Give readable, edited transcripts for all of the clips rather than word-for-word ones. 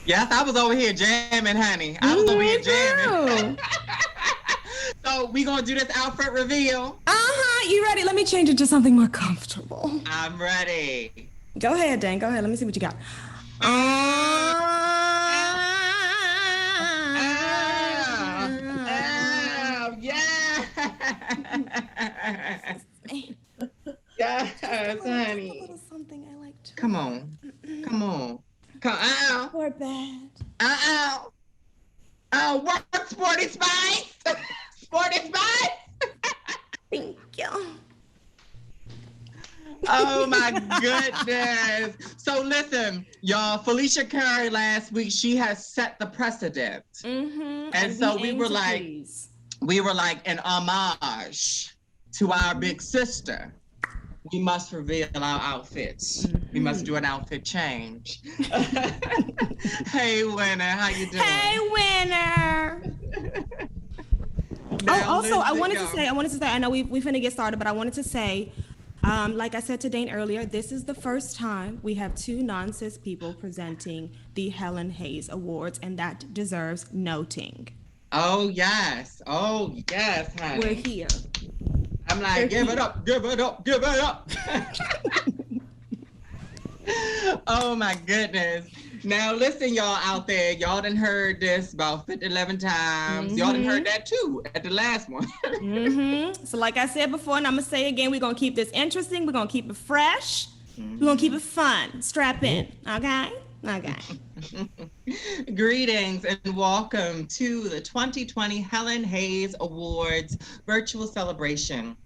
Yes, I was over here jamming, honey. I was over here Me jamming. too. So we gonna do this outfit reveal. Uh-huh. You ready? Let me change it to something more comfortable. I'm ready. Go ahead, Dan. Go ahead. Let me see what you got. Oh, oh, yeah. Yes, Just a honey. little something I like to Come wear. on. Come on. Come on. Or bad. Oh, oh, what Sporty Spice? Sporty Spice? Thank you. Oh my goodness. So listen, y'all, Felicia Curry last week, she has set the precedent. And And we so aim to please. we were like an homage to our big sister. We must reveal our outfits. We must do an outfit change. Hey, Winner, how you doing? Hey, winner. Oh, Now also, I listen, wanted to y'all. say, I know we finna get started, but I wanted to say, like I said to Dane earlier, this is the first time we have two non-cis people presenting the Helen Hayes Awards, and that deserves noting. Oh yes. Oh yes, We're honey. here. I'm We're like, give it here. up, give it up, give it up. Oh my goodness. Now listen, y'all out there, y'all done heard this about 50, 11 times. Y'all done heard that too at the last one. So like I said before, and I'm gonna say again, we're gonna keep this interesting, we're gonna keep it fresh, we're gonna keep it fun. Strap in, okay? Okay. Greetings and welcome to the 2020 Helen Hayes Awards virtual celebration.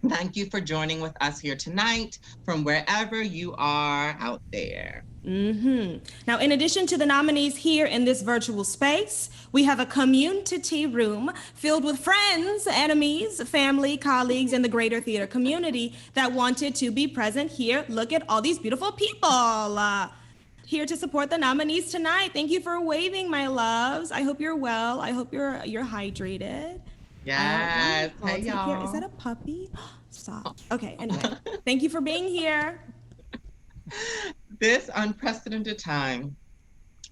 Thank you for joining with us here tonight from wherever you are out there. Now, in addition to the nominees here in this virtual space, we have a community room filled with friends, enemies, family, colleagues, and the greater theater community that wanted to be present here. Look at all these beautiful people here to support the nominees tonight. Thank you for waving, my loves. I hope you're well. I hope you're hydrated. Yes. Wonderful. Hey, Take care. Is that y'all. a puppy? Stop. Okay. Anyway, thank you for being here. This unprecedented time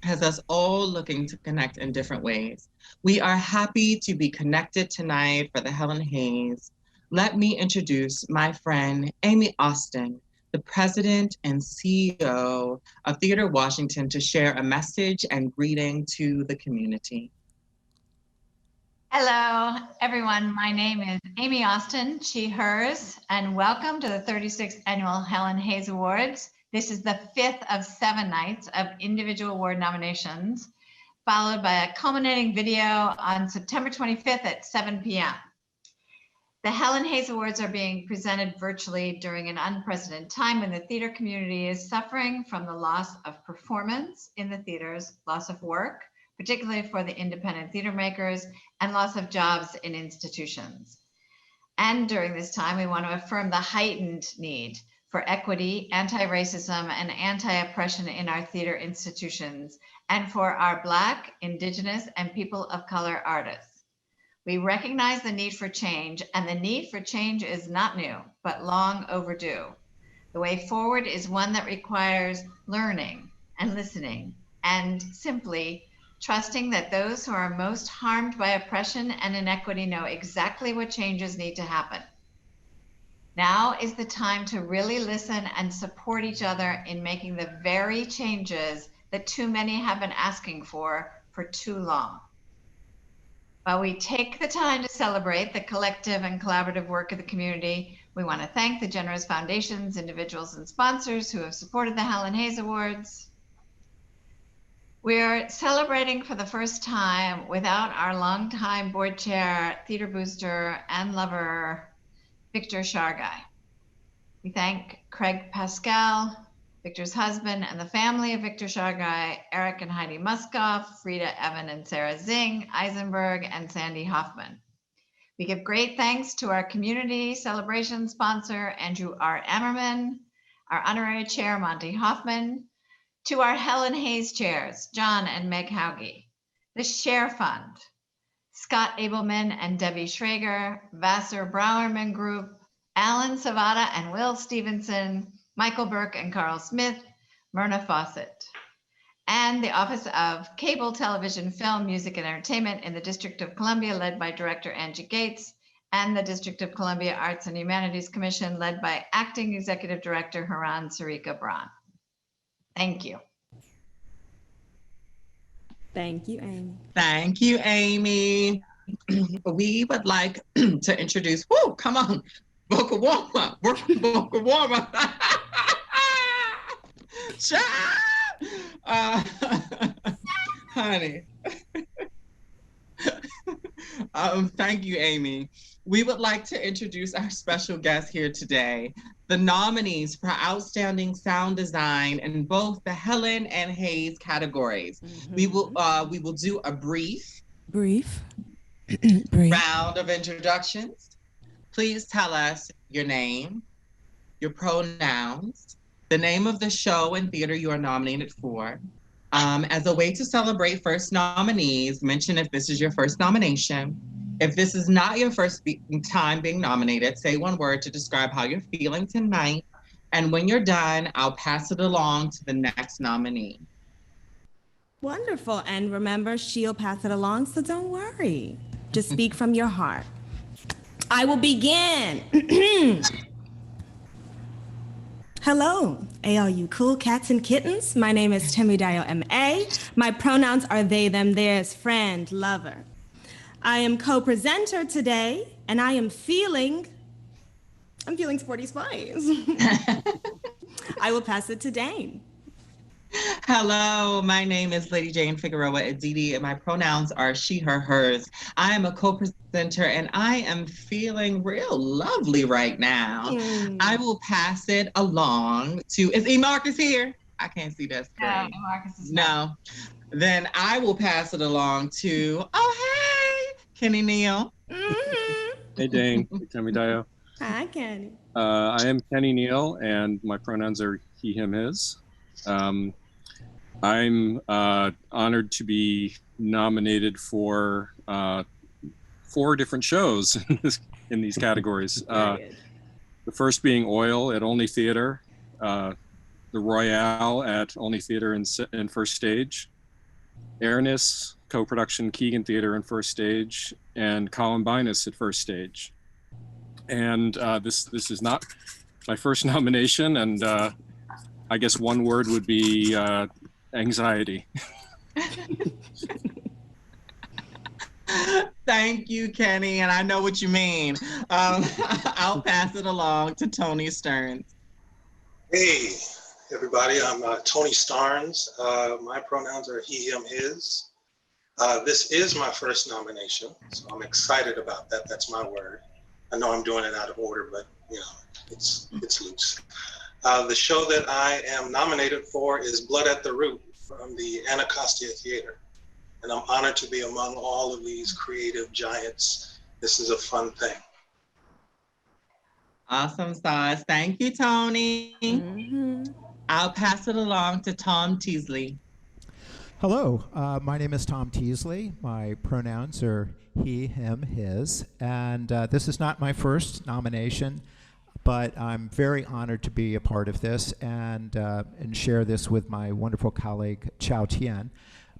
has us all looking to connect in different ways. We are happy to be connected tonight for the Helen Hayes. Let me introduce my friend, Amy Austin, the president and CEO of Theater Washington, to share a message and greeting to the community. Hello, everyone. My name is Amy Austin, she, hers, and welcome to the 36th Annual Helen Hayes Awards. This is the 5th of 7 nights of individual award nominations, followed by a culminating video on September 25th at 7 p.m. The Helen Hayes Awards are being presented virtually during an unprecedented time when the theater community is suffering from the loss of performance in the theaters, loss of work, particularly for the independent theater makers, and loss of jobs in institutions. And during this time, we want to affirm the heightened need for equity, anti-racism, and anti-oppression in our theater institutions, and for our Black, Indigenous, and people of color artists. We recognize the need for change, and the need for change is not new, but long overdue. The way forward is one that requires learning and listening, and simply trusting that those who are most harmed by oppression and inequity know exactly what changes need to happen. Now is the time to really listen and support each other in making the very changes that too many have been asking for too long. While we take the time to celebrate the collective and collaborative work of the community, we want to thank the generous foundations, individuals, and sponsors who have supported the Helen Hayes Awards. We're celebrating for the first time without our longtime board chair, theater booster, and lover, Victor Shargai. We thank Craig Pascal, Victor's husband, and the family of Victor Shargai, Eric and Heidi Muskoff, Frida, Evan, and Sarah Zing, Eisenberg, and Sandy Hoffman. We give great thanks to our community celebration sponsor, Andrew R. Ammerman, our honorary chair, Monty Hoffman, to our Helen Hayes chairs, John and Meg Hauge, the Share Fund, Scott Abelman and Debbie Schrager, Vassar Browerman Group, Alan Savata and Will Stevenson, Michael Burke and Carl Smith, Myrna Fawcett, and the Office of Cable Television, Film, Music, and Entertainment in the District of Columbia, led by Director Angie Gates, and the District of Columbia Arts and Humanities Commission, led by Acting Executive Director Haran Sarika Braun. Thank you. Thank you, Amy. Thank you, Amy. We would like to introduce, whoa, come on, vocal warm-up, vocal warm-up. Honey. Thank you, Amy. We would like to introduce our special guest here today, the nominees for Outstanding Sound Design in both the Helen and Hayes categories. We will do a brief round of introductions. Please tell us your name, your pronouns, the name of the show and theater you are nominated for. As a way to celebrate first nominees, mention if this is your first nomination. If this is not your first time being nominated, say one word to describe how you're feeling tonight. And when you're done, I'll pass it along to the next nominee. Wonderful. And remember, she'll pass it along, so don't worry. Just speak from your heart. I will begin. Hello, all you cool cats and kittens. My name is Temidayo M.A. My pronouns are they, them, theirs, friend, lover. I am co-presenter today, and I am feeling sporty spice. I will pass it to Dane. Hello, my name is Lady Jane Figueroa Aditi, and my pronouns are she, her, hers. I am a co-presenter, and I am feeling real lovely right now. I will pass it along to, is E. Marcus here? I can't see that screen. No, Marcus is no. Then I will pass it along to, oh, hey, Kenny Neal. Hey, Dane. Hey, Temidayo. Hi, Kenny. I am Kenny Neal, and my pronouns are he, him, his. I'm honored to be nominated for 4 different shows in these categories. The first being Oil at Only Theater, The Royale at Only Theater and First Stage, Airness, co-production Keegan Theater and First Stage, and Columbinus at First Stage. And this is not my first nomination, and I guess one word would be anxiety. Thank you, Kenny, and I know what you mean. I'll pass it along to Tony Stearns. Hey, everybody, I'm Tony Stearns. My pronouns are he, him, his. This is my first nomination, so I'm excited about that. That's my word. I know I'm doing it out of order, but you know, it's loose. The show that I am nominated for is Blood at the Root from the Anacostia Theater. And I'm honored to be among all of these creative giants. This is a fun thing. Awesome sauce. Thank you, Tony. I'll pass it along to Tom Teasley. Hello, my name is Tom Teasley. My pronouns are he, him, his. And this is not my first nomination, but I'm very honored to be a part of this and share this with my wonderful colleague, Chow Tien.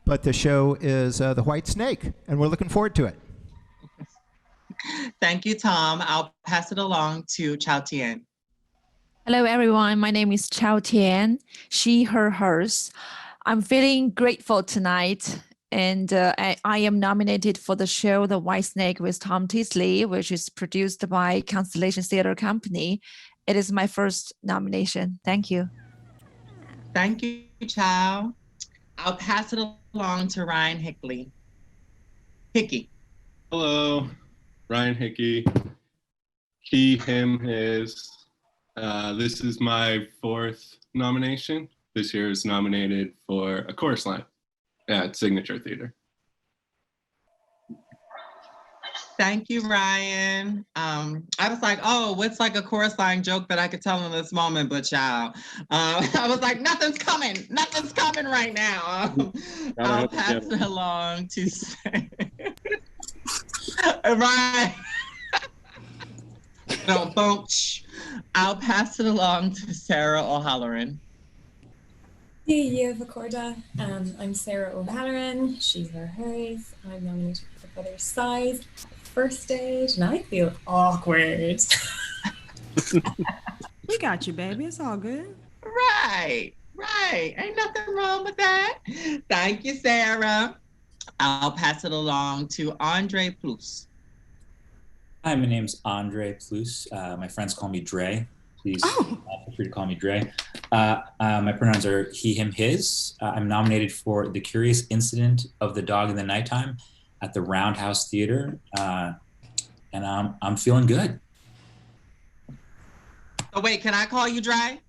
But the show is The White Snake, and we're looking forward to it. Thank you, Tom. I'll pass it along to Chow Tien. Hello, everyone. My name is Chow Tien, she, her, hers. I'm feeling grateful tonight, and I am nominated for the show The White Snake with Tom Teasley, which is produced by Constellation Theater Company. It is my first nomination. Thank you. Thank you, Chow. I'll pass it along to Ryan Hickey. Hello, Ryan Hickey. He, him, his. This is my 4th nomination. This year is nominated for a chorus line at Signature Theater. Thank you, Ryan. I was like, oh, what's like a chorus line joke that I could tell in this moment, but child. I was like, nothing's coming right now. I'll pass it along to Ryan. No, boom. I'll pass it along to Sarah O'Halloran. Yeah, Vacorda. I'm Sarah O'Halloran. She, her, hers. I'm nominated for the Feather Size first stage, and I feel awkward. We got you, baby. It's all good. Right, right. Ain't nothing wrong with that. Thank you, Sarah. I'll pass it along to Andre Plus. Hi, my name's Andre Plus. My friends call me Dre. Please feel free to call me Dre. My pronouns are he, him, his. I'm nominated for The Curious Incident of the Dog in the Nighttime at the Roundhouse Theater, and I'm feeling good. Oh, wait, can I call you Dre?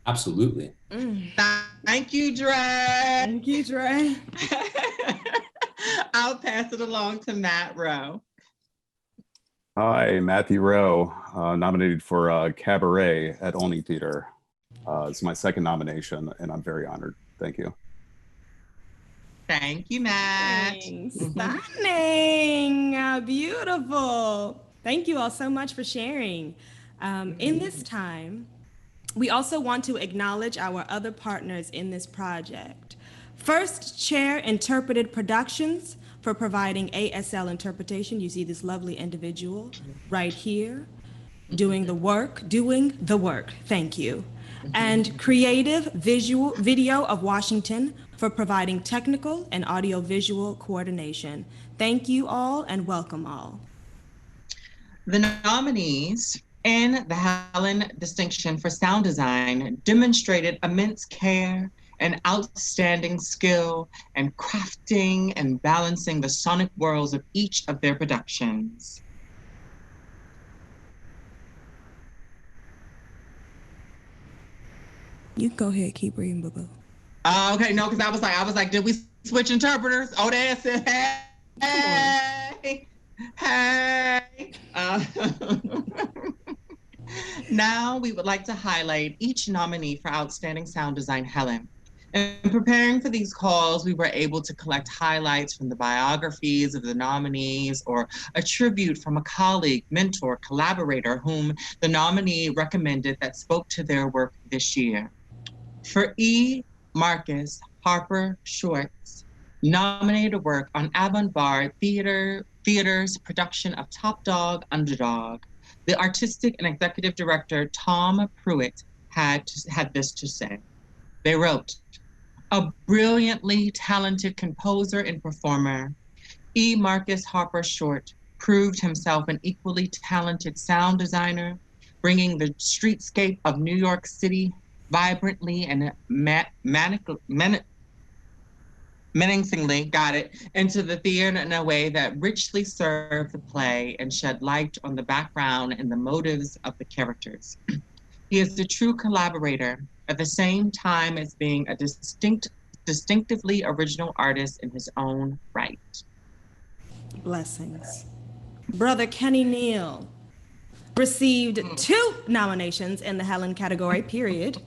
Absolutely. Thank you, Dre. Thank you, Dre. I'll pass it along to Matt Rowe. Hi, Matthew Rowe, nominated for Cabaret at Olney Theater. It's my second nomination, and I'm very honored. Thank you. Thank you, Matt. Stunning. Beautiful. Thank you all so much for sharing. In this time, we also want to acknowledge our other partners in this project. First Chair Interpreted Productions for providing ASL interpretation. You see this lovely individual right here doing the work. Thank you. And Creative Video of Washington for providing technical and audiovisual coordination. Thank you all and welcome all. The nominees in the Helen Distinction for Sound Design demonstrated immense care and outstanding skill in crafting and balancing the sonic worlds of each of their productions. You go ahead, keep reading, boo-boo. Okay, no, because I was like, did we switch interpreters? Oh, that's it. Hey. Now we would like to highlight each nominee for Outstanding Sound Design, Helen. In preparing for these calls, we were able to collect highlights from the biographies of the nominees or a tribute from a colleague, mentor, collaborator whom the nominee recommended that spoke to their work this year. For E. Marcus Harper Short's nominated work on avant-garde theater's production of Top Dog, Underdog, the artistic and executive director, Tom Pruitt, had this to say. They wrote, a brilliantly talented composer and performer, E. Marcus Harper Short proved himself an equally talented sound designer, bringing the streetscape of New York City vibrantly and menacingly into the theater in a way that richly served the play and shed light on the background and the motives of the characters. He is a true collaborator at the same time as being a distinctively original artist in his own right. Blessings. Brother Kenny Neal received 2 nominations in the Helen category, period,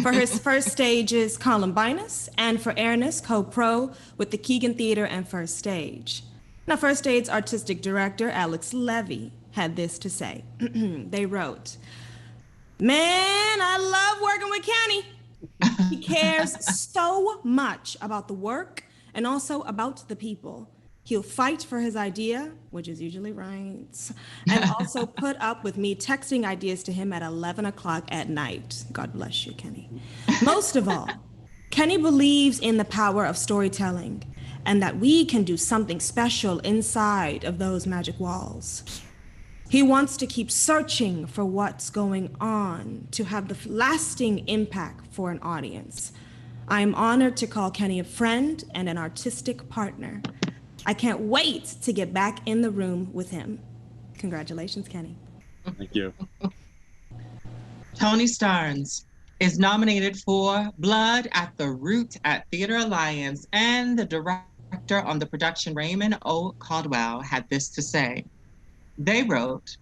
for his first stage's Columbinus and for Ernest co-pro with the Keegan Theater and First Stage. Now, First Stage's artistic director, Alex Levy, had this to say. They wrote, man, I love working with Kenny. He cares so much about the work and also about the people. He'll fight for his idea, which is usually right, and also put up with me texting ideas to him at 11 o'clock at night. God bless you, Kenny. Most of all, Kenny believes in the power of storytelling and that we can do something special inside of those magic walls. He wants to keep searching for what's going on to have the lasting impact for an audience. I am honored to call Kenny a friend and an artistic partner. I can't wait to get back in the room with him. Congratulations, Kenny. Thank you. Tony Starnes is nominated for Blood at the Root at Theater Alliance, and the director on the production, Raymond O. Caldwell, had this to say. They wrote,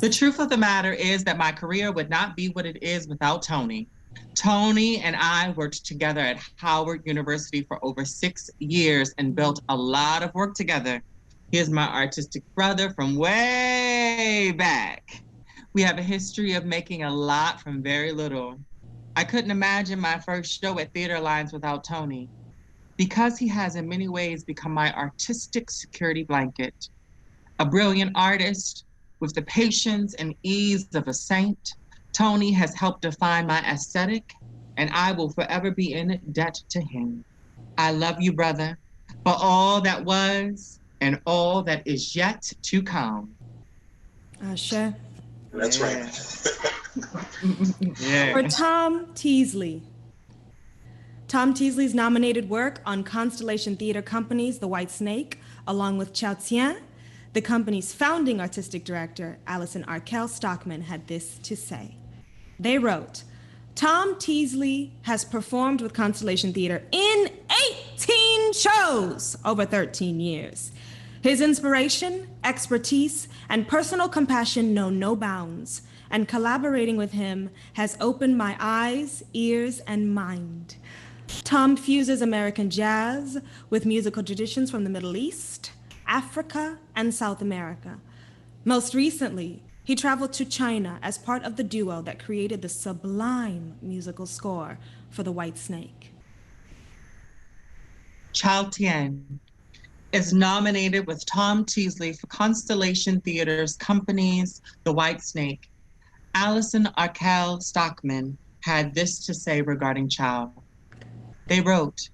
the truth of the matter is that my career would not be what it is without Tony. Tony and I worked together at Howard University for over 6 years and built a lot of work together. He is my artistic brother from way back. We have a history of making a lot from very little. I couldn't imagine my first show at Theater Alliance without Tony. Because he has in many ways become my artistic security blanket. A brilliant artist with the patience and ease of a saint, Tony has helped define my aesthetic, and I will forever be in debt to him. I love you, brother, for all that was and all that is yet to come. Sure. That's right. Yeah. For Tom Teasley. Tom Teasley's nominated work on Constellation Theater Company's The White Snake, along with Chao Tien, the company's founding artistic director, Alison Arkell Stockman, had this to say. They wrote, Tom Teasley has performed with Constellation Theater in 18 shows over 13 years. His inspiration, expertise, and personal compassion know no bounds, and collaborating with him has opened my eyes, ears, and mind. Tom fuses American jazz with musical traditions from the Middle East, Africa, and South America. Most recently, he traveled to China as part of the duo that created the sublime musical score for The White Snake. Chao Tien is nominated with Tom Teasley for Constellation Theater's company's The White Snake. Alison Arkell Stockman had this to say regarding Chao. They wrote,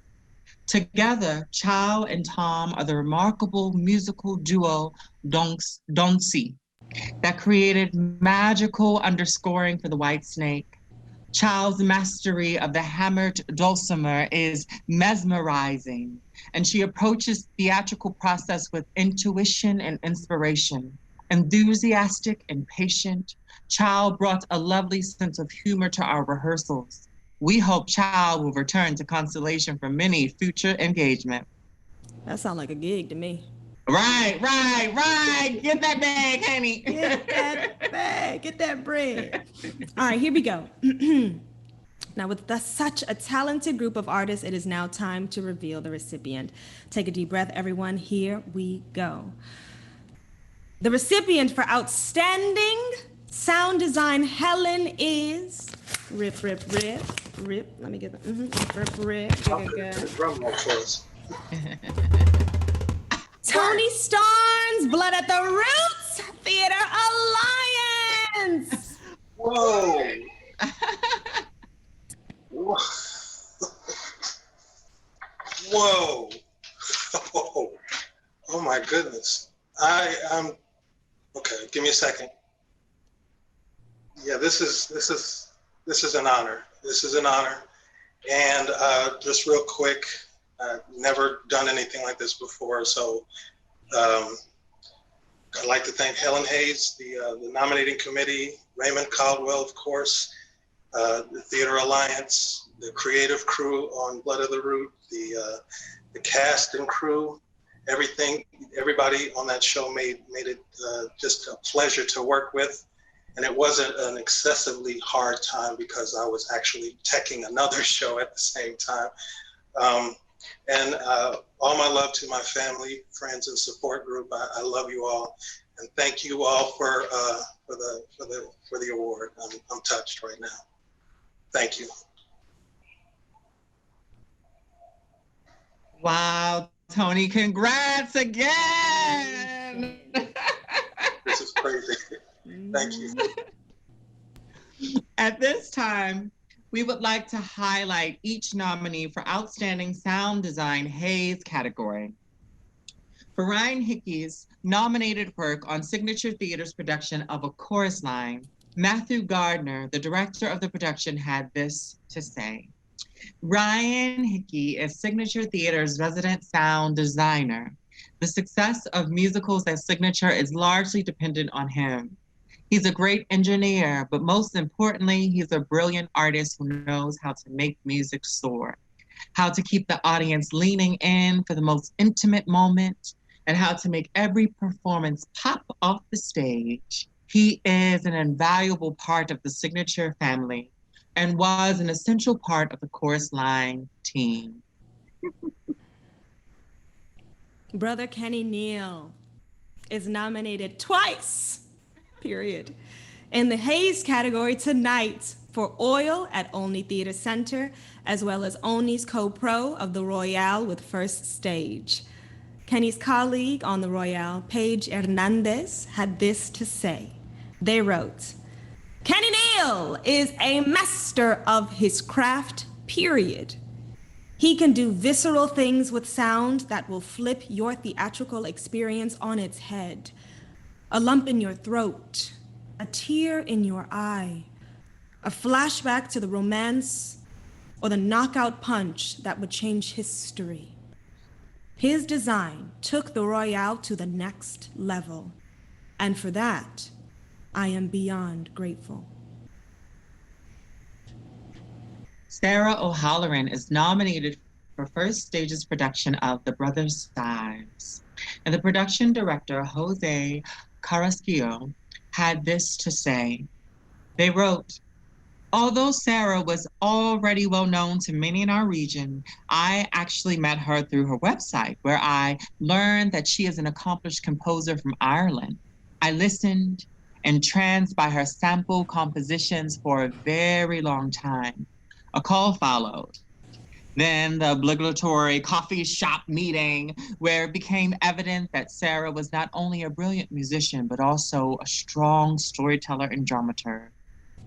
together, Chao and Tom are the remarkable musical duo Donsi that created magical underscoring for The White Snake. Chao's mastery of the hammered dulcimer is mesmerizing, and she approaches theatrical process with intuition and inspiration. Enthusiastic and patient, Chao brought a lovely sense of humor to our rehearsals. We hope Chao will return to Constellation for many future engagements. That sounds like a gig to me. Right. Get that bag, honey. Get that bag, get that bread. All right, here we go. Now, with such a talented group of artists, it is now time to reveal the recipient. Take a deep breath, everyone. Here we go. The recipient for Outstanding Sound Design, Helen, is rip. Let me get that. Rip. Good. Drum roll for us. Tony Starnes, Blood at the Roots, Theater Alliance. Whoa. Whoa. Oh my goodness. Okay, give me a second. Yeah, this is an honor. This is an honor. And just real quick, I've never done anything like this before, so I'd like to thank Helen Hayes, the nominating committee, Raymond Caldwell, of course, the Theater Alliance, the creative crew on Blood of the Root, the cast and crew, everybody on that show made it just a pleasure to work with. And it wasn't an excessively hard time because I was actually teching another show at the same time. And all my love to my family, friends, and support group. I love you all, and thank you all for the award. I'm touched right now. Thank you. Wow, Tony, congrats again. This is crazy. Thank you. At this time, we would like to highlight each nominee for Outstanding Sound Design Hayes category. For Ryan Hickey's nominated work on Signature Theater's production of A Chorus Line, Matthew Gardner, the director of the production, had this to say. Ryan Hickey is Signature Theater's resident sound designer. The success of musicals at Signature is largely dependent on him. He's a great engineer, but most importantly, he's a brilliant artist who knows how to make music soar, how to keep the audience leaning in for the most intimate moment, and how to make every performance pop off the stage. He is an invaluable part of the Signature family and was an essential part of the Chorus Line team. Brother Kenny Neal is nominated twice, period, in the Hayes category tonight for Oil at Olney Theater Center, as well as Olney's co-pro of the Royale with First Stage. Kenny's colleague on the Royale, Paige Hernandez, had this to say. They wrote, Kenny Neal is a master of his craft, period. He can do visceral things with sound that will flip your theatrical experience on its head. A lump in your throat, a tear in your eye, a flashback to the romance, or the knockout punch that would change history. His design took the Royale to the next level, and for that, I am beyond grateful. Sarah O'Halloran is nominated for First Stage's production of The Brothers' Dives. And the production director, Jose Carrasquillo, had this to say. They wrote, although Sarah was already well known to many in our region, I actually met her through her website, where I learned that she is an accomplished composer from Ireland. I listened, entranced by her sample compositions for a very long time. A call followed. Then the obligatory coffee shop meeting, where it became evident that Sarah was not only a brilliant musician, but also a strong storyteller and dramaturg.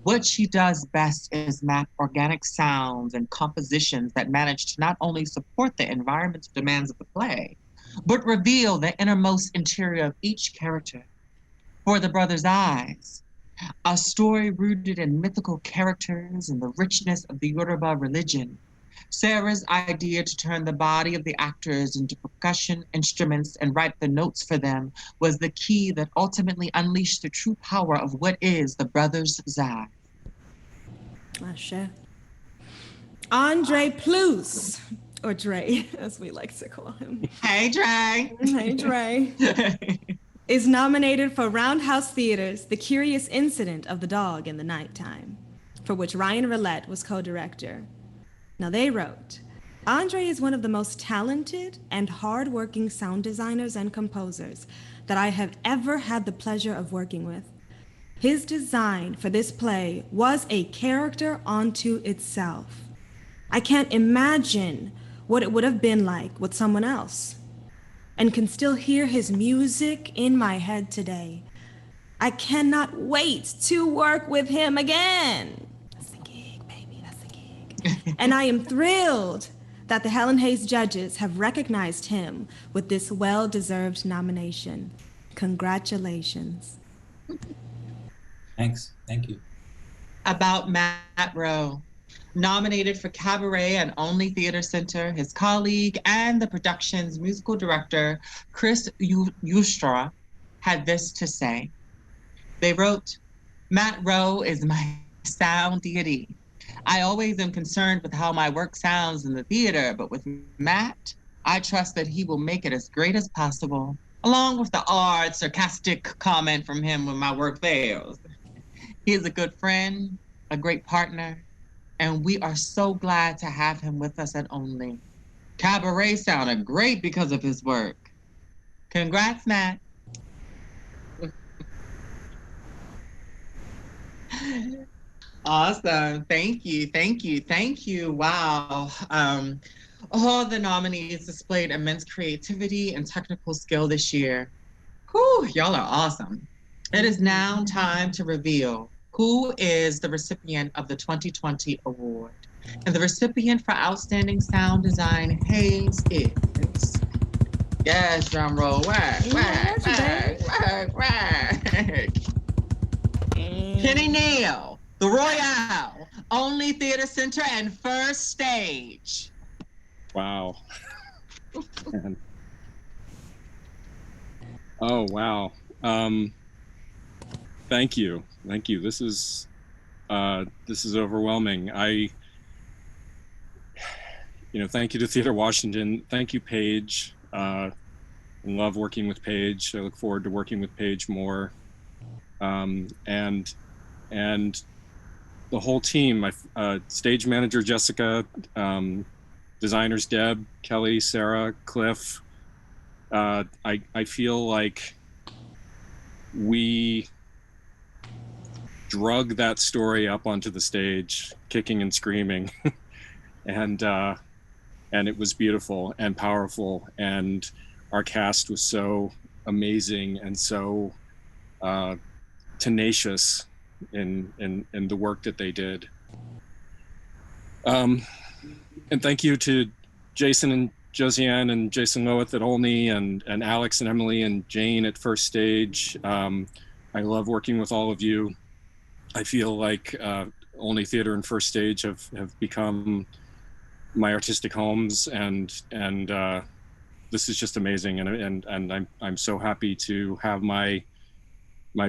What she does best is map organic sounds and compositions that manage to not only support the environmental demands of the play, but reveal the innermost interior of each character. For The Brothers' Eyes, a story rooted in mythical characters and the richness of the Yoruba religion, Sarah's idea to turn the body of the actors into percussion instruments and write the notes for them was the key that ultimately unleashed the true power of what is The Brothers' Eye. Ashe. Andre Plus, or Dre, as we like to call him. Hey, Dre. Hey, Dre. Is nominated for Roundhouse Theater's The Curious Incident of the Dog in the Nighttime, for which Ryan Roulette was co-director. Now they wrote, Andre is one of the most talented and hard-working sound designers and composers that I have ever had the pleasure of working with. His design for this play was a character unto itself. I can't imagine what it would have been like with someone else, and can still hear his music in my head today. I cannot wait to work with him again. That's the gig, baby, that's the gig. And I am thrilled that the Helen Hayes judges have recognized him with this well-deserved nomination. Congratulations. Thanks. Thank you. About Matt Rowe, nominated for Cabaret at Only Theater Center, his colleague and the production's musical director, Chris Ustra, had this to say. They wrote, Matt Rowe is my sound deity. I always am concerned with how my work sounds in the theater, but with Matt, I trust that he will make it as great as possible, along with the odd, sarcastic comment from him when my work fails. He is a good friend, a great partner, and we are so glad to have him with us at Only. Cabaret sounded great because of his work. Congrats, Matt. Awesome. Thank you. Thank you. Thank you. Wow. All the nominees displayed immense creativity and technical skill this year. Whew, y'all are awesome. It is now time to reveal who is the recipient of the 2020 award. And the recipient for Outstanding Sound Design Hayes is, yes, drum roll, whack, whack, whack, whack, whack. Kenny Neal, The Royale, Only Theater Center, and First Stage. Wow. Man. Oh, wow. Thank you. Thank you. This is overwhelming. Thank you to Theater Washington. Thank you, Paige. I love working with Paige. I look forward to working with Paige more. And the whole team, stage manager Jessica, designers Deb, Kelly, Sarah, Cliff. I feel like we drug that story up onto the stage, kicking and screaming, and it was beautiful and powerful, and our cast was so amazing and so tenacious in the work that they did. And thank you to Jason and Josiane and Jason Loweth at Olney, and Alex and Emily and Jane at First Stage. I love working with all of you. I feel like Olney Theater and First Stage have become my artistic homes, and this is just amazing. And I'm so happy to have my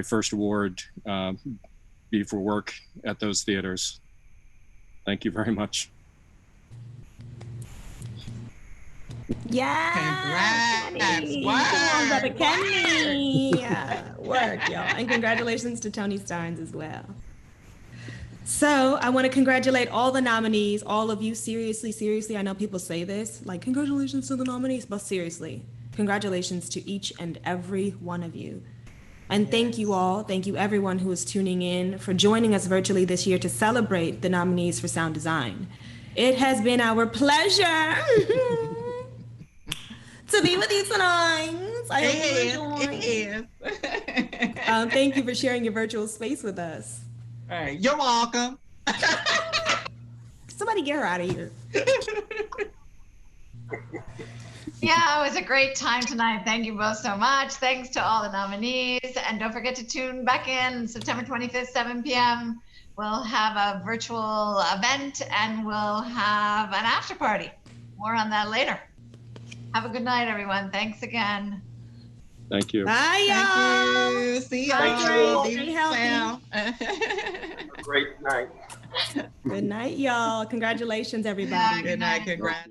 first award be for work at those theaters. Thank you very much. Yeah. Congrats. Come on, brother Word. Kenny. Work, y'all. And congratulations to Tony Starnes as well. So I want to congratulate all the nominees, all of you. Seriously, I know people say this, like, congratulations to the nominees, but seriously, congratulations to each and every one of you. And thank you all, thank you everyone who is tuning in for joining us virtually this year to celebrate the nominees for sound design. It has been our pleasure to be with you tonight. I hope you enjoyed. It is. Thank you for sharing your virtual space with us. All right, you're welcome. Somebody get her out of here. Yeah, it was a great time tonight. Thank you both so much. Thanks to all the nominees. And don't forget to tune back in September 25th, 7 p.m. We'll have a virtual event and we'll have an after party. More on that later. Have a good night, everyone. Thanks again. Thank you. Bye, y'all. Thank you. See Thank y'all. you. Stay healthy. Great night. Good night, y'all. Congratulations, everybody. Good night. Congrats.